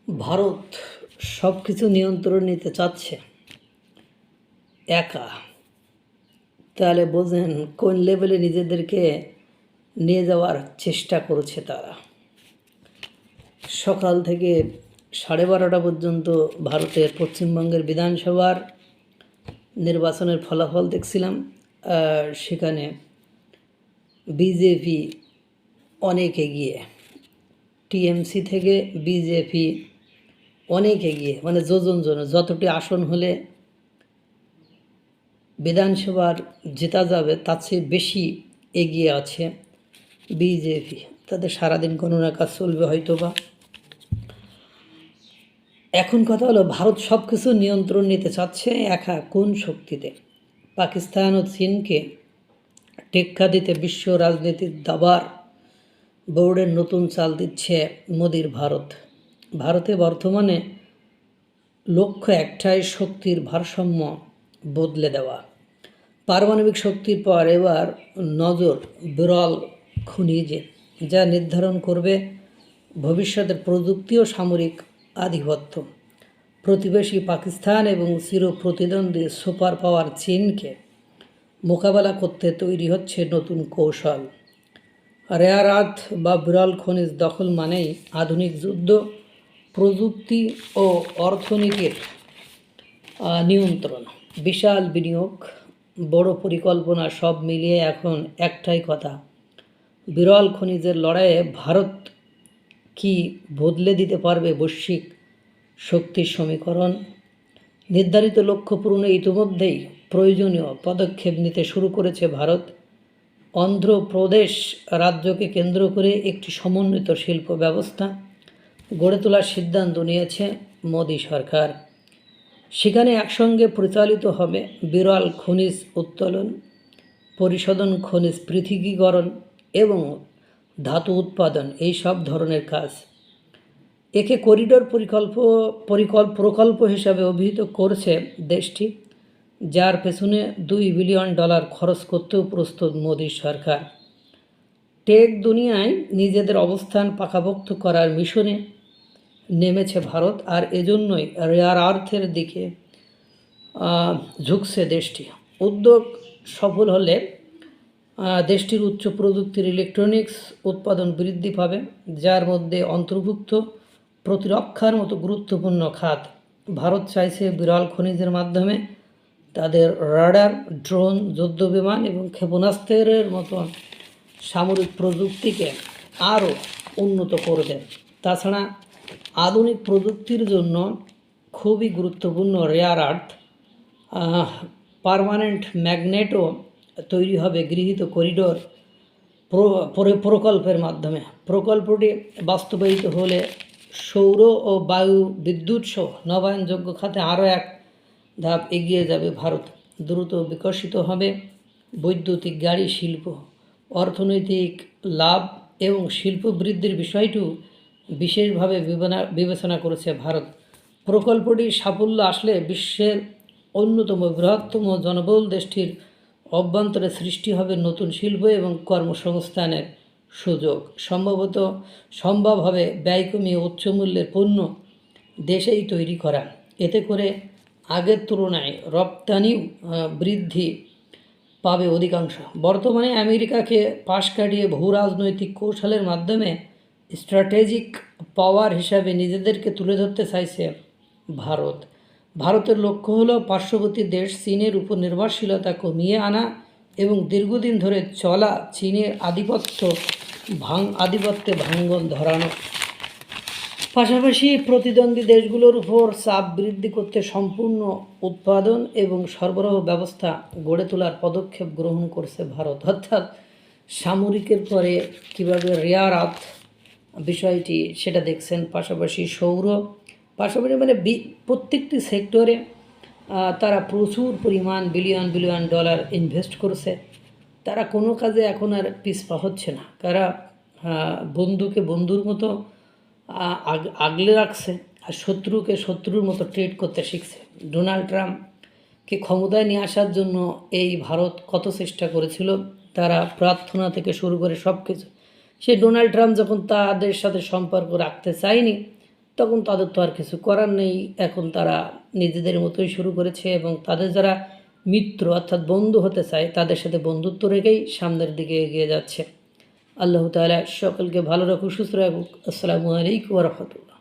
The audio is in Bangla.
ভারত সব কিছু নিয়ন্ত্রণ নিতে চাচ্ছে একা। তাহলে বোঝেন কোন লেভেলে নিজেদেরকে নিয়ে যাওয়ার চেষ্টা করছে তারা। সকাল থেকে 12:30 পর্যন্ত ভারতের পশ্চিমবঙ্গের বিধানসভার নির্বাচনের ফলাফল দেখছিলাম। সেখানে বিজেপি অনেক এগিয়ে, টিএমসি থেকে বিজেপি অনেক এগিয়ে, মানে যোজন যতটি আসন হলে বিধানসভার জেতা যাবে তার চেয়ে বেশি এগিয়ে আছে বিজেপি। তাদের সারাদিন গণনা কাজ চলবে হয়তো বা। এখন কথা হলো, ভারত সব কিছু নিয়ন্ত্রণ নিতে চাচ্ছে একা কোন শক্তিতে? পাকিস্তান ও চীনকে টেক্কা দিতে বিশ্ব রাজনীতির দাবার বোর্ডের নতুন চাল দিচ্ছে মোদির ভারত। ভারতে বর্তমানে লক্ষ্য একটাই, শক্তির ভারসাম্য বদলে দেওয়া। পারমাণবিক শক্তির পর এবার নজর বিরল খনিজে, যা নির্ধারণ করবে ভবিষ্যতের প্রযুক্তি ও সামরিক আধিপত্য। প্রতিবেশী পাকিস্তান এবং চির প্রতিদ্বন্দ্বী সুপার পাওয়ার চীনকে মোকাবেলা করতে তৈরি হচ্ছে নতুন কৌশল। রেয়ার আর্থ বা বিরল খনিজ দখল মানেই আধুনিক যুদ্ধ, প্রযুক্তি ও অর্থনীতির নিয়ন্ত্রণ, বিশাল বিনিয়োগ, বড় পরিকল্পনা, সব মিলিয়ে এখন একটাই কথা, বিরল খনিজের লড়াইয়ে ভারত কি বদলে দিতে পারবে বৈশ্বিক শক্তির সমীকরণ? নির্ধারিত লক্ষ্য পূরণে ইতিমধ্যেই প্রয়োজনীয় পদক্ষেপ নিতে শুরু করেছে ভারত। অন্ধ্রপ্রদেশ রাজ্যকে কেন্দ্র করে একটি সমন্বিত শিল্প ব্যবস্থা গড়ে তোলার সিদ্ধান্ত নিয়েছে মোদী সরকার। সেখানে একসঙ্গে পরিচালিত হবে বিরল খনিজ উত্তোলন, পরিশোধন, খনিজ পৃথকীকরণ এবং ধাতু উৎপাদন, এই সব ধরনের কাজ। একে করিডোর প্রকল্প হিসাবে অভিহিত করছে দেশটি, যার পেছনে $2 বিলিয়ন খরচ করতেও প্রস্তুত মোদী সরকার। টেক দুনিয়ায় নিজেদের অবস্থান পাকাপোক্ত করার মিশনে নেমেছে ভারত, আর এজন্যই রেয়ার আর্থের দিকে ঝুঁকছে দেশটি। উদ্যোগ সফল হলে দেশটির উচ্চ প্রযুক্তির ইলেকট্রনিক্স উৎপাদন বৃদ্ধি পাবে, যার মধ্যে অন্তর্ভুক্ত প্রতিরক্ষার মতো গুরুত্বপূর্ণ খাত। ভারত চাইছে বিরল খনিজের মাধ্যমে তাদের রাডার, ড্রোন, যুদ্ধবিমান এবং ক্ষেপণাস্ত্রের মতো সামরিক প্রযুক্তিকে আরও উন্নত করবে। তাছাড়া আধুনিক প্রযুক্তির জন্য খুবই গুরুত্বপূর্ণ রেয়ার আর্থ পার্মানেন্ট ম্যাগনেটও তৈরি হবে গৃহীত করিডোর প্রকল্পের মাধ্যমে। প্রকল্পটি বাস্তবায়িত হলে সৌর ও বায়ু বিদ্যুৎ সহ নবায়নযোগ্য খাতে আরও এক ধাপ এগিয়ে যাবে ভারত। দ্রুত বিকশিত হবে বৈদ্যুতিক গাড়ি শিল্প। অর্থনৈতিক লাভ এবং শিল্প বৃদ্ধির বিষয়টিও বিশেষভাবে বিবেচনা করেছে ভারত। প্রকল্পটি সাফল্য আসলে বিশ্বের অন্যতম বৃহত্তম জনবহুল দেশটির অভ্যন্তরে সৃষ্টি হবে নতুন শিল্প এবং কর্মসংস্থানের সুযোগ। সম্ভব হবে ব্যয় কমিয়ে উচ্চমূল্যের পণ্য দেশেই তৈরি করা। এতে করে আগের তুলনায় রপ্তানিও বৃদ্ধি পাবে অধিকাংশ। বর্তমানে আমেরিকাকে পাশ কাটিয়ে ভূ রাজনৈতিক কৌশলের মাধ্যমে স্ট্র্যাটেজিক পাওয়ার হিসাবে নিজেদেরকে তুলে ধরতে চাইছে ভারত। ভারতের লক্ষ্য হলো পার্শ্ববর্তী দেশ চীনের উপর নির্ভরশীলতা কমিয়ে আনা এবং দীর্ঘদিন ধরে চলা চীনের আধিপত্যে ভাঙন ধরানো। পাশাপাশি প্রতিদ্বন্দ্বী দেশগুলোর উপর চাপ বৃদ্ধি করতে সম্পূর্ণ উৎপাদন এবং সরবরাহ ব্যবস্থা গড়ে তোলার পদক্ষেপ গ্রহণ করছে ভারত। অর্থাৎ সামরিকের পরে কীভাবে রেয়ার আর্থ বিষয়টি সেটা দেখছেন, পাশাপাশি পাশাপাশি মানে প্রত্যেকটি সেক্টরে তারা প্রচুর পরিমাণ বিলিয়ন ডলার ইনভেস্ট করছে। তারা কোনো কাজে এখন আর পিছপা হচ্ছে না। তারা বন্ধুকে বন্ধুর মতো আগলে রাখছে, আর শত্রুকে শত্রুর মতো ট্রিট করতে শিখছে। ডোনাল্ড ট্রাম্পকে ক্ষমতায় নিয়ে আসার জন্য এই ভারত কত চেষ্টা করেছিল, তারা প্রার্থনা থেকে শুরু করে সব কিছু। সেই ডোনাল্ড ট্রাম্প যখন তাদের সাথে সম্পর্ক রাখতে চায়নি, তখন তাদের তো আর কিছু করার নেই। এখন তারা নিজেদের মতোই শুরু করেছে এবং তাদের যারা মিত্র অর্থাৎ বন্ধু হতে চায় তাদের সাথে বন্ধুত্ব রেখেই সামনের দিকে এগিয়ে যাচ্ছে। আল্লাহ তাআলা সকলকে ভালো রাখুক, সুস্থ রাখুক। আসসালামু আলাইকুম ওয়া রাহমাতুল্লাহ।